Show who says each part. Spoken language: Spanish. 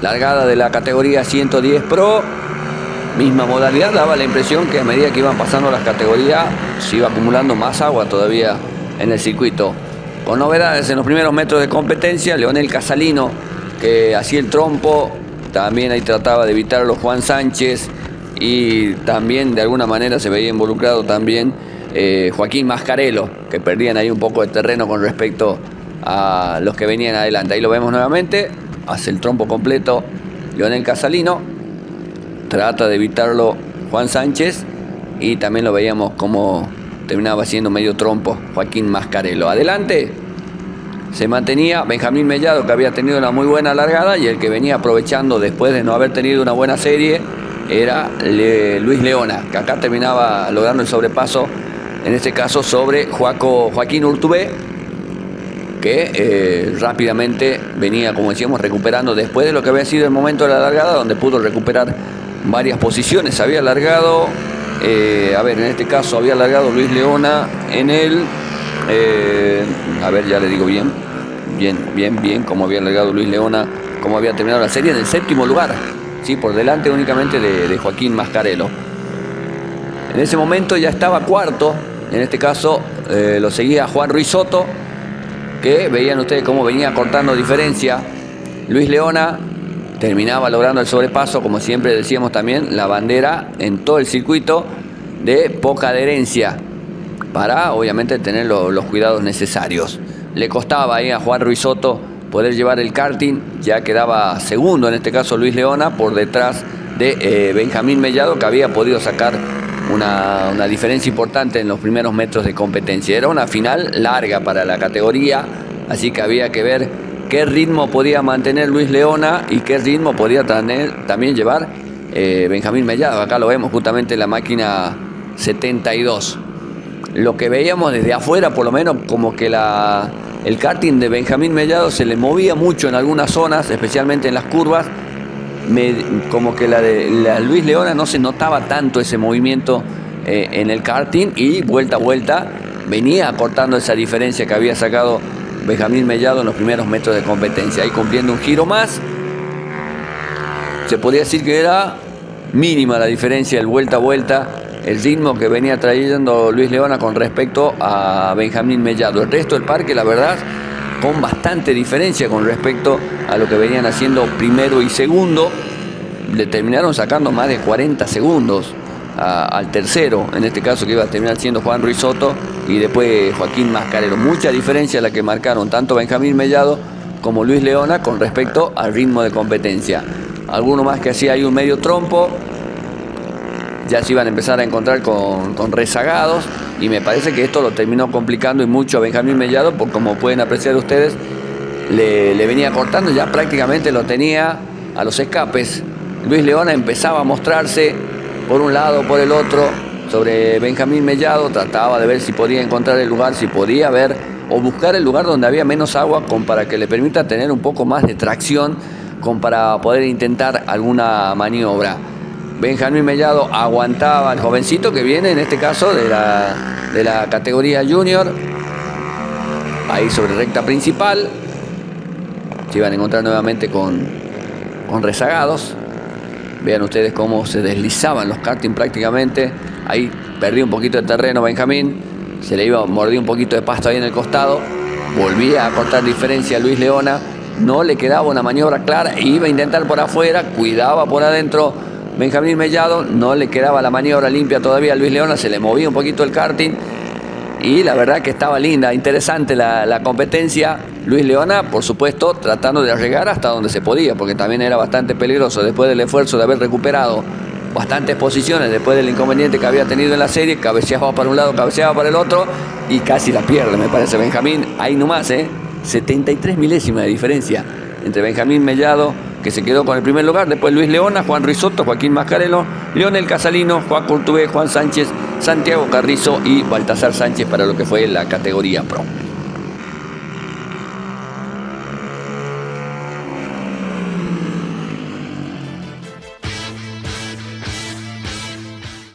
Speaker 1: largada de la categoría 110 Pro. Misma modalidad, daba la impresión que a medida que iban pasando las categorías se iba acumulando más agua todavía en el circuito. Con novedades en los primeros metros de competencia, Leonel Casalino, que hacía el trompo, también ahí trataba de evitarlo Juan Sánchez, y también de alguna manera se veía involucrado también Joaquín Mascarello, que perdían ahí un poco de terreno con respecto a los que venían adelante. Ahí lo vemos nuevamente, hace el trompo completo Leonel Casalino. Trata de evitarlo Juan Sánchez y también lo veíamos como terminaba haciendo medio trompo Joaquín Mascarello. Adelante se mantenía Benjamín Mellado, que había tenido una muy buena largada, y el que venía aprovechando después de no haber tenido una buena serie era Luis Leona, que acá terminaba logrando el sobrepaso, en este caso sobre Joaquín Urtubé, que rápidamente venía, como decíamos, recuperando después de lo que había sido el momento de la largada, donde pudo recuperar varias posiciones. Había largado, en este caso había largado Luis Leona en el, ya le digo bien, como había largado Luis Leona, como había terminado la serie en el 7º lugar, ¿sí? Por delante únicamente de Joaquín Mascarello. En ese momento ya estaba cuarto, en este caso lo seguía Juan Ruiz Soto, que veían ustedes cómo venía cortando diferencia. Luis Leona terminaba logrando el sobrepaso, como siempre decíamos también, la bandera en todo el circuito de poca adherencia, para obviamente tener los cuidados necesarios. Le costaba ahí a Juan Ruiz Soto poder llevar el karting, ya quedaba segundo en este caso Luis Leona, por detrás de Benjamín Mellado, que había podido sacar una diferencia importante en los primeros metros de competencia. Era una final larga para la categoría, así que había que ver qué ritmo podía mantener Luis Leona y qué ritmo podía también llevar Benjamín Mellado. Acá lo vemos justamente en la máquina 72. Lo que veíamos desde afuera, por lo menos, como que el karting de Benjamín Mellado se le movía mucho en algunas zonas, especialmente en las curvas. Como que la de Luis Leona no se notaba tanto ese movimiento en el karting, y vuelta a vuelta venía acortando esa diferencia que había sacado Benjamín Mellado en los primeros metros de competencia. Ahí cumpliendo un giro más, se podría decir que era mínima la diferencia, el vuelta a vuelta, el ritmo que venía trayendo Luis Leona con respecto a Benjamín Mellado. El resto del parque, la verdad, con bastante diferencia con respecto a lo que venían haciendo primero y segundo. Le terminaron sacando más de 40 segundos al tercero, en este caso, que iba a terminar siendo Juan Ruiz Soto, y después Joaquín Mascarello. Mucha diferencia la que marcaron tanto Benjamín Mellado como Luis Leona con respecto al ritmo de competencia. Alguno más que hacía ahí un medio trompo, ya se iban a empezar a encontrar con rezagados, y me parece que esto lo terminó complicando y mucho a Benjamín Mellado, porque como pueden apreciar ustedes, le venía cortando, ya prácticamente lo tenía a los escapes. Luis Leona empezaba a mostrarse por un lado, por el otro, sobre Benjamín Mellado, trataba de ver si podía encontrar el lugar, si podía ver o buscar el lugar donde había menos agua, para que le permita tener un poco más de tracción, para poder intentar alguna maniobra. Benjamín Mellado aguantaba al jovencito que viene, en este caso, de la categoría junior, ahí sobre recta principal. Se iban a encontrar nuevamente con rezagados. Vean ustedes cómo se deslizaban los karting prácticamente. Ahí perdió un poquito de terreno Benjamín. Se le iba a mordir un poquito de pasto ahí en el costado. Volvía a cortar diferencia a Luis Leona. No le quedaba una maniobra clara. Iba a intentar por afuera. Cuidaba por adentro Benjamín Mellado. No le quedaba la maniobra limpia todavía a Luis Leona. Se le movía un poquito el karting. Y la verdad que estaba linda, interesante la competencia. Luis Leona, por supuesto, tratando de arriesgar hasta donde se podía, porque también era bastante peligroso después del esfuerzo de haber recuperado bastantes posiciones después del inconveniente que había tenido en la serie. Cabeceaba para un lado, cabeceaba para el otro, y casi la pierde, me parece, Benjamín. Ahí nomás, 73 milésimas de diferencia entre Benjamín Mellado, que se quedó con el primer lugar, después Luis Leona, Juan Ruiz Soto, Joaquín Mascarello, Leonel Casalino, Juan Urtubé, Juan Sánchez, Santiago Carrizo y Baltasar Sánchez para lo que fue la categoría Pro.